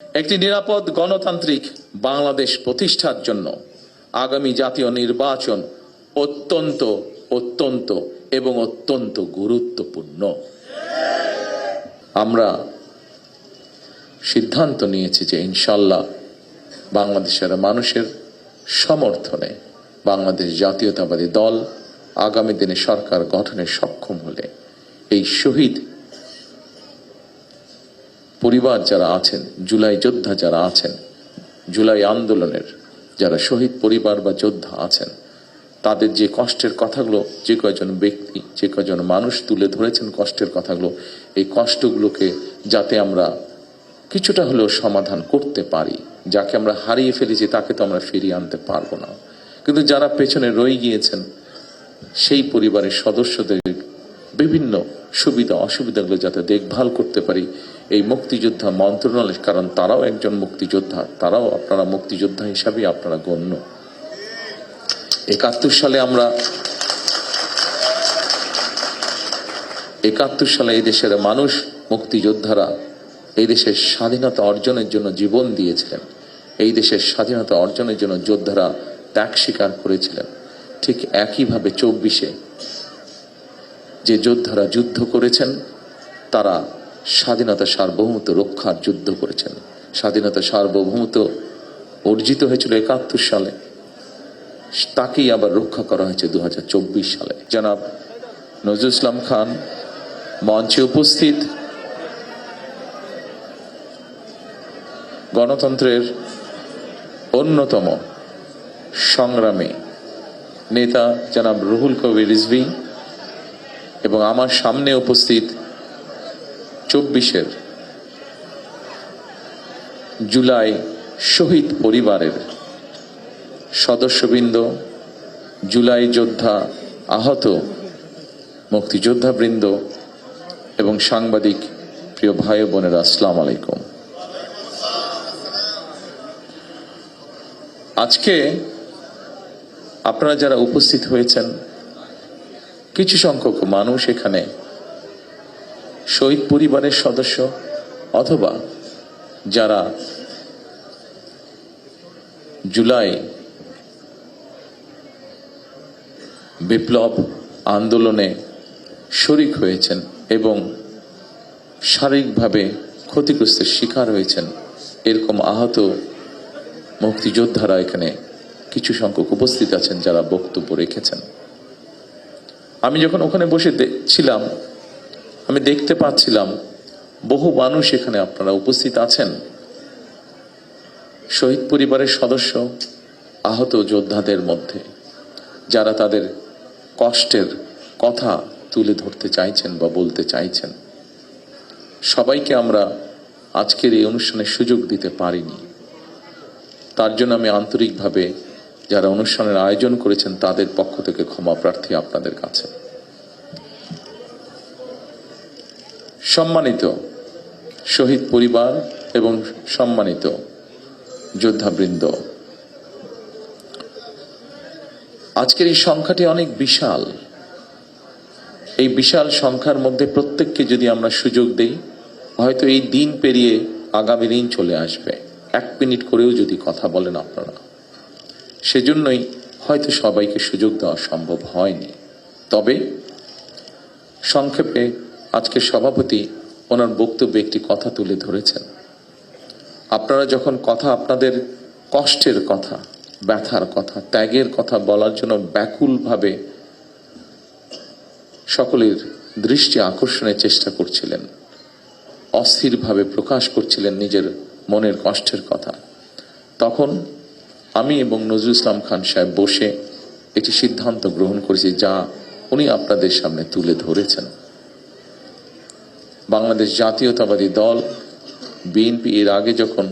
একটি নিরাপদ গণতান্ত্রিক বাংলাদেশ প্রতিষ্ঠার জন্য আগামী জাতীয় নির্বাচন অত্যন্ত অত্যন্ত এবং অত্যন্ত গুরুত্বপূর্ণ। আমরা সিদ্ধান্ত নিয়েছি যে ইনশাআল্লাহ বাংলাদেশের মানুষের সমর্থনে বাংলাদেশ জাতীয়তাবাদী দল আগামী দিনে সরকার গঠনে সক্ষম হলে এই শহীদ পরিবার যারা আছেন, জুলাই যোদ্ধা যারা আছেন, জুলাই আন্দোলনের যারা শহীদ পরিবার বা যোদ্ধা আছেন, তাদের যে কষ্টের কথাগুলো যে কয়জন ব্যক্তি, যে কয়জন মানুষ তুলে ধরেছেন কষ্টের কথাগুলো, এই কষ্টগুলোকে যাতে আমরা কিছুটা হলেও সমাধান করতে পারি। যাকে আমরা হারিয়ে ফেলেছি তাকে তো আমরা ফিরিয়ে আনতে পারবো না, কিন্তু যারা পেছনে রয়ে গিয়েছেন সেই পরিবারের সদস্যদের বিভিন্ন সুবিধা অসুবিধাগুলো যাতে দেখভাল করতে পারি এই মুক্তিযোদ্ধা মন্ত্রণালয়, কারণ তারাও একজন মুক্তিযোদ্ধা, তারাও আপনারা মুক্তিযোদ্ধা হিসাবে আপনারা গণ্য। 71 সালে এই দেশের মানুষ, মুক্তিযোদ্ধারা এই দেশের স্বাধীনতা অর্জনের জন্য জীবন দিয়েছিলেন। এই দেশের স্বাধীনতা অর্জনের জন্য যোদ্ধারা ত্যাগ স্বীকার করেছিলেন। ঠিক একইভাবে 24-এ যে যোদ্ধারা যুদ্ধ করেছেন তারা স্বাধীনতা সার্বভৌমত্ব রক্ষার যুদ্ধ করেছেন। স্বাধীনতা সার্বভৌমত্ব অর্জিত হয়েছিল 71 সালে, তাকেই আবার রক্ষা করা হয়েছে 2024 সালে। জনাব নজরুল ইসলাম খান মঞ্চে উপস্থিত, গণতন্ত্রের অন্যতম সংগ্রামী নেতা জনাব রুহুল কবির রিজভী এবং আমার সামনে উপস্থিত 24-এর জুলাই শহীদ পরিবারের সদস্যবৃন্দ, জুলাই যোদ্ধা আহত মুক্তিযোদ্ধাবৃন্দ এবং সাংবাদিক প্রিয় ভাই বোনেরা, আসসালামু আলাইকুম। আজকে আপনারা যারা উপস্থিত হয়েছেন, কিছু সংখ্যক মানুষ এখানে শহীদ পরিবারের সদস্য অথবা যারা জুলাই বিপ্লব আন্দোলনে শরিক হয়েছেন এবং শারীরিকভাবে ক্ষতিগ্রস্তের শিকার হয়েছেন, এরকম আহত মুক্তিযোদ্ধারা এখানে কিছু সংখ্যক উপস্থিত আছেন যারা বক্তব্য রেখেছেন। আমি যখন ওখানে বসে ছিলাম আমি দেখতে পাচ্ছিলাম বহু মানুষ এখানে আপনারা উপস্থিত আছেন, শহীদ পরিবারের সদস্য, আহত যোদ্ধাদের মধ্যে যারা তাদের কষ্টের কথা তুলে ধরতে চাইছেন বা বলতে চাইছেন। সবাইকে আমরা আজকের এই অনুষ্ঠানের সুযোগ দিতে পারিনি, তার জন্য আমি আন্তরিকভাবে যারা অনুষ্ঠানের আয়োজন করেছেন তাদের পক্ষ থেকে ক্ষমা প্রার্থী আপনাদের কাছে। সম্মানিত শহীদ পরিবার এবং সম্মানিত যোদ্ধাবৃন্দ, আজকের এই সংখ্যাটি অনেক বিশাল। এই বিশাল সংখ্যার মধ্যে প্রত্যেককে যদি আমরা সুযোগ দেই, হয়তো এই দিন পেরিয়ে আগামী দিন চলে আসবে। 1 মিনিট করেও যদি কথা বলেন আপনারা, সেজন্যই হয়তো সবাইকে সুযোগ দেওয়া সম্ভব হয়নি। তবে সংক্ষেপে আজকে সভাপতি ওনার বক্তব্যে একটি কথা তুলে ধরেছেন। আপনারা যখন কথা, আপনাদের কষ্টের কথা, ব্যথার কথা, ত্যাগের কথা বলার জন্য ব্যাকুলভাবে সকলের দৃষ্টি আকর্ষণের চেষ্টা করছিলেন, অস্থিরভাবে প্রকাশ করছিলেন নিজের মনের কষ্টের কথা, তখন আমি এবং নজরুল ইসলাম খান সাহেব বসে একটি সিদ্ধান্ত গ্রহণ করেছি যা উনি আপনাদের সামনে তুলে ধরেছেন। বাংলাদেশ জাতীয়তাবাদী দল বিএনপি এর আগে যখন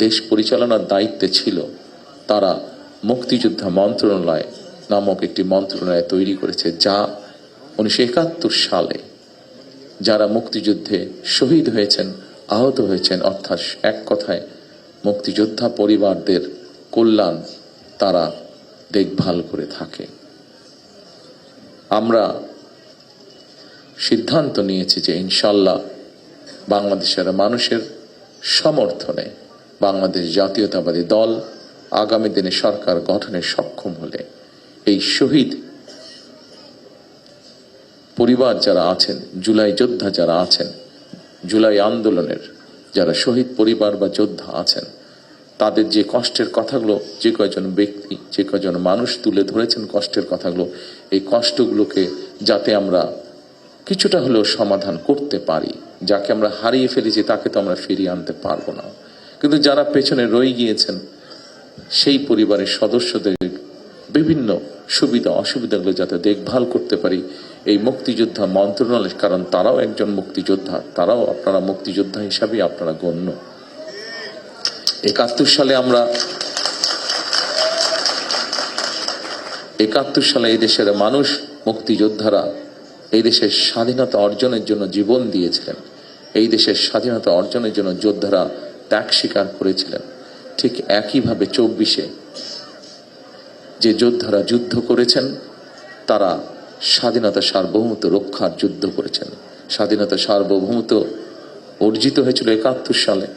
দেশ পরিচালনার দায়িত্বে ছিল, তারা মুক্তিযোদ্ধা মন্ত্রণালয় নামক একটি মন্ত্রণালয় তৈরি করেছে, যা 1971 সালে যারা মুক্তিযুদ্ধে শহীদ হয়েছেন, আহত হয়েছেন, অর্থাৎ এক কথায় মুক্তিযোদ্ধা পরিবারদের কল্যাণ তারা দেখভাল করে থাকে। আমরা সিদ্ধান্ত নিয়েছি যে ইনশাআল্লাহ বাংলাদেশের মানুষের সমর্থনে বাংলাদেশ জাতীয়তাবাদী দল আগামী দিনে সরকার গঠনে সক্ষম হলে এই শহীদ পরিবার যারা আছেন, জুলাই যোদ্ধা যারা আছেন, জুলাই আন্দোলনের যারা শহীদ পরিবার বা যোদ্ধা আছেন, তাদের যে কষ্টের কথাগুলো যে কয়জন ব্যক্তি, যে কয়জন মানুষ তুলে ধরেছেন কষ্টের কথাগুলো, এই কষ্টগুলোকে যাতে আমরা কিছুটা হলেও সমাধান করতে পারি। যাকে আমরা হারিয়ে ফেলেছি তাকে তো আমরা ফিরিয়ে আনতে পারবো না, কিন্তু যারা পেছনে রয়ে গিয়েছেন সেই পরিবারের সদস্যদের বিভিন্ন সুবিধা অসুবিধাগুলো যাতে দেখভাল করতে পারি এই মুক্তিযোদ্ধা মন্ত্রণালয়, কারণ তারাও একজন মুক্তিযোদ্ধা, তারাও আপনারা মুক্তিযোদ্ধা হিসাবে আপনারা গণ্য। 71 সালে এই দেশের মানুষ, মুক্তিযোদ্ধারা এই দেশের স্বাধীনতা অর্জনের জন্য জীবন দিয়েছিলেন। এই দেশের স্বাধীনতা অর্জনের জন্য যোদ্ধারা ত্যাগ স্বীকার করেছিলেন। ঠিক একইভাবে 24-এ যে যোদ্ধারা যুদ্ধ করেছেন তারা স্বাধীনতা সার্বভৌমত্ব রক্ষার যুদ্ধ করেছেন। স্বাধীনতা সার্বভৌমত্ব অর্জিত হয়েছিল 71 সালে,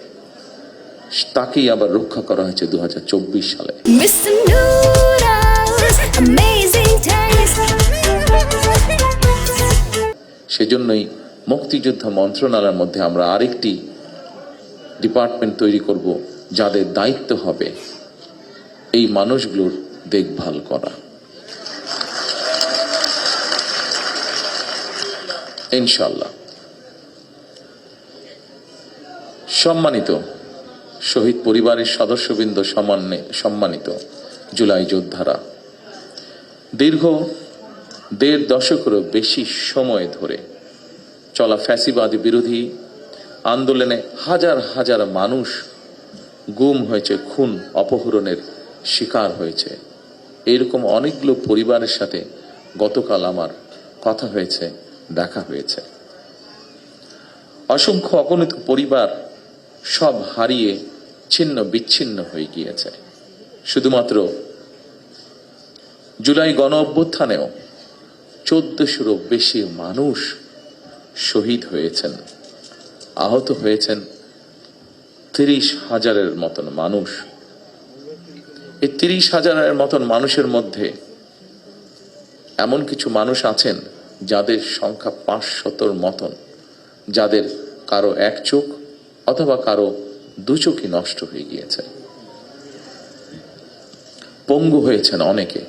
তাকেই আবার রক্ষা করা হয়েছে 2024 সালে। সেজন্যই মুক্তিযোদ্ধা মন্ত্রণালয়ের মধ্যে আমরা আরেকটি ডিপার্টমেন্ট তৈরি করব, যাদের দায়িত্ব হবে এই মানুষগুলোর দেখভাল করা। ইনশাআল্লাহ। সম্মানিত শহীদ পরিবারের সদস্যবৃন্দ, সম্মানিত জুলাই যোদ্ধারা, দীর্ঘ 1.5 দশকেরও বেশি সময় ধরে চলা ফ্যাসিবাদী বিরোধী আন্দোলনে হাজার হাজার মানুষ গুম হয়েছে, খুন অপহরণের শিকার হয়েছে। এরকম অনেকগুলো পরিবারের সাথে গতকাল আমার কথা হয়েছে, দেখা হয়েছে। অসংখ্য অগণিত পরিবার সব হারিয়ে ছিন্ন বিচ্ছিন্ন হয়ে গিয়েছে। শুধুমাত্র জুলাই গণ অভ্যুত্থানেও 1400-রও বেশি মানুষ শহীদ হয়েছেন, আহত হয়েছেন 30,000-এর মতন মানুষ। এই 30,000-এর মতন মানুষের মধ্যে এমন কিছু মানুষ আছেন যাদের সংখ্যা 500-র মতন, যাদের কারো এক চোখ অথবা কারো 2 চোখই নষ্ট হয়ে গিয়েছে, পঙ্গু হয়েছেন অনেকে।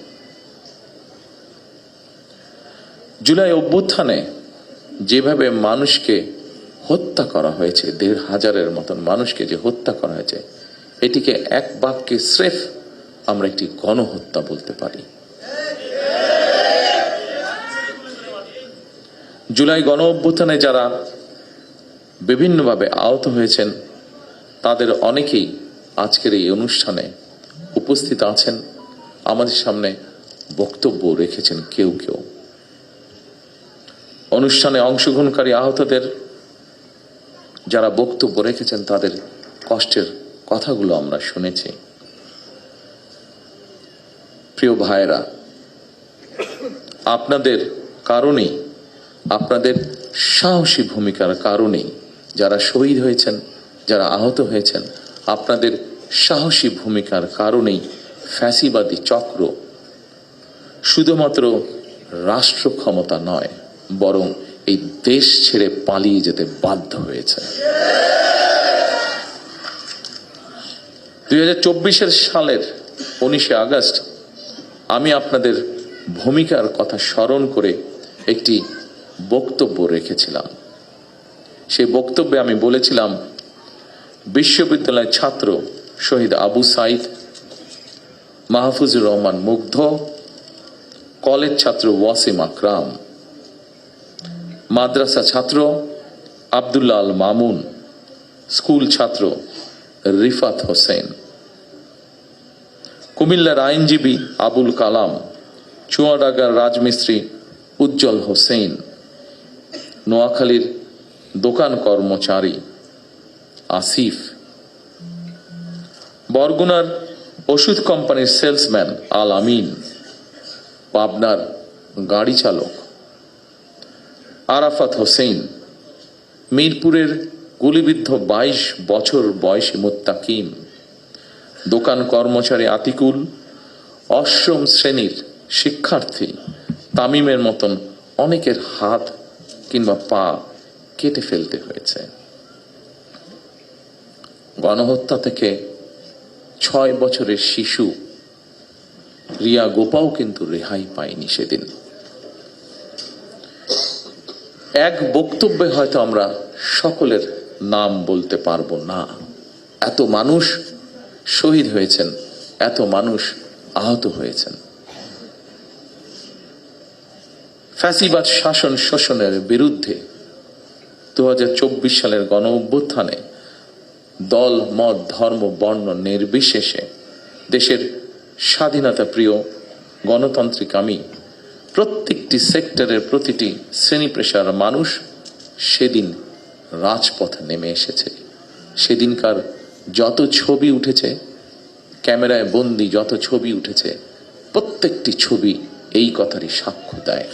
জুলাই অভ্যুত্থানে যেভাবে মানুষকে হত্যা করা হয়েছে, 1,500-এর মতন মানুষকে যে হত্যা করা হয়েছে, এটিকে এক বাক্যে স্রেফ আমরা একটি গণহত্যা বলতে পারি। জুলাই গণ অভ্যুত্থানে যারা বিভিন্নভাবে আহত হয়েছেন তাদের অনেকেই আজকের এই অনুষ্ঠানে উপস্থিত আছেন, আমাদের সামনে বক্তব্য রেখেছেন কেউ কেউ। অনুষ্ঠানে অংশগ্রহণকারী আহতদের যারা বক্তব্য রেখেছেন তাদের কষ্টের কথাগুলো আমরা শুনেছি। প্রিয় ভাইরা, আপনাদের কারণেই, আপনাদের সাহসী ভূমিকার কারণেই যারা শহীদ হয়েছেন, যারা আহত হয়েছেন, আপনাদের সাহসী ভূমিকার কারণেই ফ্যাসিবাদী চক্র শুধুমাত্র রাষ্ট্র ক্ষমতা নয়, বরং এই দেশ ছেড়ে পালিয়ে যেতে বাধ্য হয়েছে। 2024 সালের 19 আগস্ট আমি আপনাদের ভূমিকার কথা স্মরণ করে একটি বক্তব্য রেখেছিলাম। সেই বক্তব্যে আমি বলেছিলাম, বিশ্ববিদ্যালয়ের ছাত্র শহীদ আবু সাইদ, মাহফুজুর রহমান মুগ্ধ, কলেজ ছাত্র ওয়াসিম আকরাম, মাদ্রাসা ছাত্র আব্দুল্লাহ আল মামুন, স্কুল ছাত্র রিফাত হোসেন, কুমিল্লার আইনজীবী আবুল কালাম, চুয়াডাঙ্গার রাজমিস্ত্রি উজ্জ্বল হোসেন, নোয়াখালীর দোকান কর্মচারী আসিফ, বরগুনার ওষুধ কোম্পানির সেলসম্যান আল আমিন, পাবনার গাড়ি চালক আরাফাত হোসেন, মিরপুরের গুলিবিদ্ধ 22 বছর বয়সী মুত্তাকিম, দোকান কর্মচারী আতিকুল, অষ্টম শ্রেণীর শিক্ষার্থী তামিমের মতন অনেকের হাত কিংবা পা কেটে ফেলতে হয়েছে। গণহত্যা থেকে 6 বছরের শিশু রিয়া গোপাও কিন্তু রেহাই পায়নি সেদিন। এক বক্তব্যে হয়তো আমরা সকলের নাম বলতে পারবো না, এত মানুষ শহীদ হয়েছেন, এত মানুষ আহত হয়েছেন। ফ্যাসিবাদ শাসন শোষণের বিরুদ্ধে 2024 সালের গণ অভ্যুত্থানে দল, মত, ধর্ম, বর্ণ নির্বিশেষে দেশের স্বাধীনতা প্রিয় গণতান্ত্রিক প্রত্যেকটি সেক্টরের প্রতিটি শ্রেণী পেশার মানুষ সেদিন রাজপথে নেমে এসেছে। সেদিনকার যত ছবি উঠেছে, ক্যামেরায় বন্দি যত ছবি উঠেছে, প্রত্যেকটি ছবি এই কথারই সাক্ষ্য দেয়।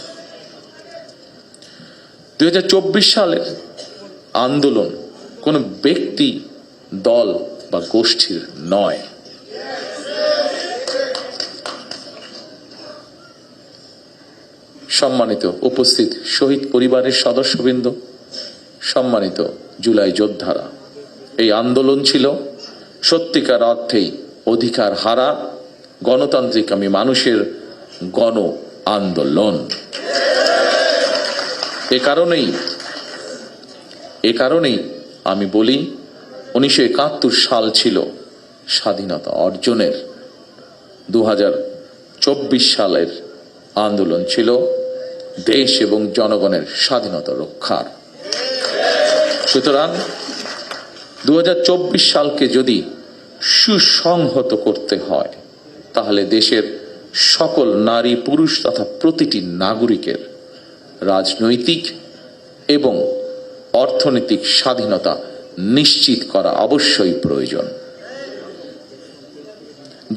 2024 সালের আন্দোলন কোন ব্যক্তি, দল বা গোষ্ঠীর নয়। সম্মানিত উপস্থিত শহীদ পরিবারের সদস্যবৃন্দ, সম্মানিত জুলাই যোদ্ধারা, এই আন্দোলন ছিল সত্যিকার অর্থেই অধিকার হারা গণতান্ত্রিক মানুষের গণ আন্দোলন। এ কারণেই আমি বলি 1971 সাল ছিল স্বাধীনতা অর্জনের, 2024 সালের আন্দোলন ছিল দেশ এবং জনগণের স্বাধীনতা রক্ষার। সুতরাং 2024 সালকে যদি সুসংহত করতে হয়, তাহলে দেশের সকল নারী, পুরুষ তথা প্রতিটি নাগরিকের রাজনৈতিক এবং অর্থনৈতিক স্বাধীনতা নিশ্চিত করা অবশ্যই প্রয়োজন।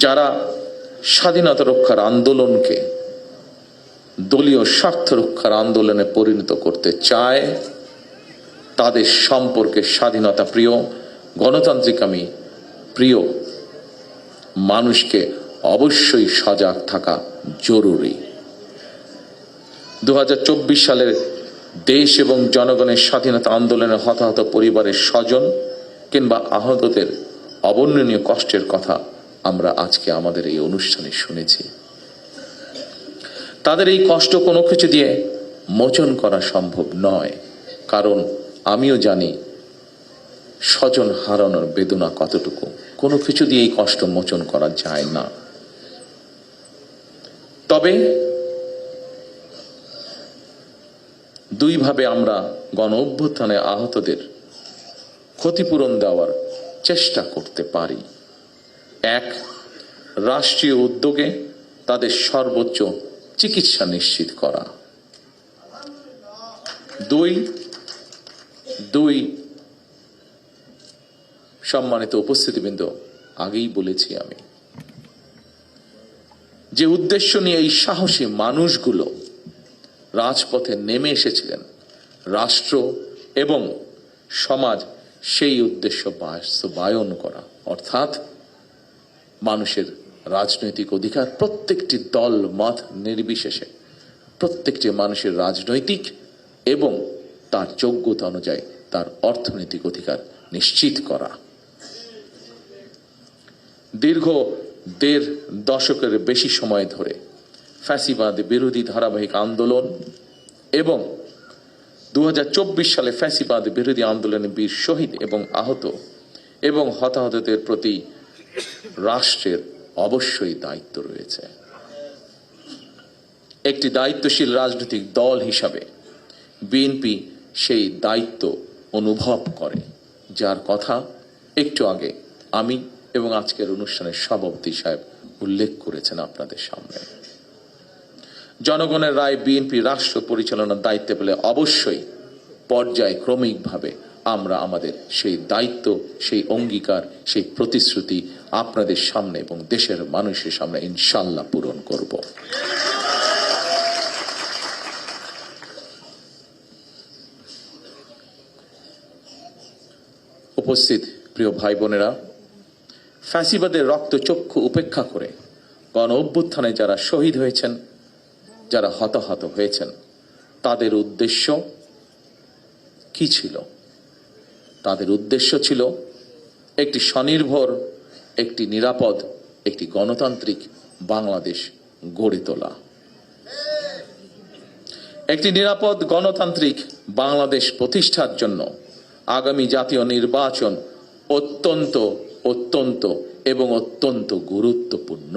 যারা স্বাধীনতা রক্ষার আন্দোলনকে দলীয় স্বার্থ রক্ষার আন্দোলনে পরিণত করতে চায়, তাদের সম্পর্কে স্বাধীনতা প্রিয়, গণতান্ত্রিক প্রিয় মানুষকে অবশ্যই সজাগ থাকা জরুরি। 2024 সালের দেশ এবং জনগণের স্বাধীনতা আন্দোলনে হতাহত পরিবারের স্বজন কিংবা আহতদের অবর্ণনীয় কষ্টের কথা আমরা আজকে আমাদের এই অনুষ্ঠানে শুনেছি। তাদের এই কষ্ট কোনো কিছু দিয়ে মোচন করা সম্ভব নয়, কারণ আমিও জানি স্বজন হারানোর বেদনা কতটুকু। কোনো কিছু দিয়ে এই কষ্ট মোচন করা যায় না। তবে দুইভাবে আমরা গণ অভ্যুত্থানে আহতদের ক্ষতিপূরণ দেওয়ার চেষ্টা করতে পারি। এক, রাষ্ট্রীয় উদ্যোগে তাদের সর্বোচ্চ চিকিৎসা নিশ্চিত করা। দুই, সম্মানিত উপস্থিতিবৃন্দ, আগেই বলেছি আমি যে উদ্দেশ্য নিয়ে এই সাহসী মানুষগুলো রাজপথে নেমে এসেছিলেন, রাষ্ট্র এবং সমাজ সেই উদ্দেশ্য বাস্তবায়ন করা, অর্থাৎ মানুষের রাজনৈতিক অধিকার, প্রত্যেকটি দল মত নির্বিশেষে প্রত্যেকটি মানুষের রাজনৈতিক এবং তার যোগ্যতা অনুযায়ী তার অর্থনৈতিক অধিকার নিশ্চিত করা। দীর্ঘ 1.5 দশকের বেশি সময় ধরে ফ্যাসিবাদ বিরোধী ধারাবাহিক আন্দোলন এবং 2024 সালে ফ্যাসিবাদ বিরোধী আন্দোলনে বীর শহীদ এবং আহত এবং হতাহতদের প্রতি রাষ্ট্রের অবশ্যই দায়িত্ব রয়েছে। একটি দায়িত্বশীল রাজনৈতিক দল হিসাবে বিএনপি সেই দায়িত্ব অনুভব করে, যার কথা একটু আগে আমি এবং আজকের অনুষ্ঠানের সভাপতি সাহেব উল্লেখ করেছেন আপনাদের সামনে। জনগণের রায় বিএনপি রাষ্ট্র পরিচালনার দায়িত্বে পেলে অবশ্যই পর্যায়ক্রমিকভাবে আমরা আমাদের সেই দায়িত্ব, সেই অঙ্গীকার, সেই প্রতিশ্রুতি আপনাদের সামনে এবং দেশের মানুষের সামনে ইনশাআল্লাহ পূরণ করব। উপস্থিত প্রিয় ভাই বোনেরা, ফ্যাসিবাদের রক্তচক্ষু উপেক্ষা করে গণ অভ্যুত্থানে যারা শহীদ হয়েছেন, যারা হতাহত হয়েছেন, তাদের উদ্দেশ্য কি ছিল? তাদের উদ্দেশ্য ছিল একটি স্বনির্ভর, একটি নিরাপদ, একটি গণতান্ত্রিক বাংলাদেশ গড়ে তোলা। একটি নিরাপদ গণতান্ত্রিক বাংলাদেশ প্রতিষ্ঠার জন্য আগামী জাতীয় নির্বাচন অত্যন্ত অত্যন্ত এবং অত্যন্ত গুরুত্বপূর্ণ।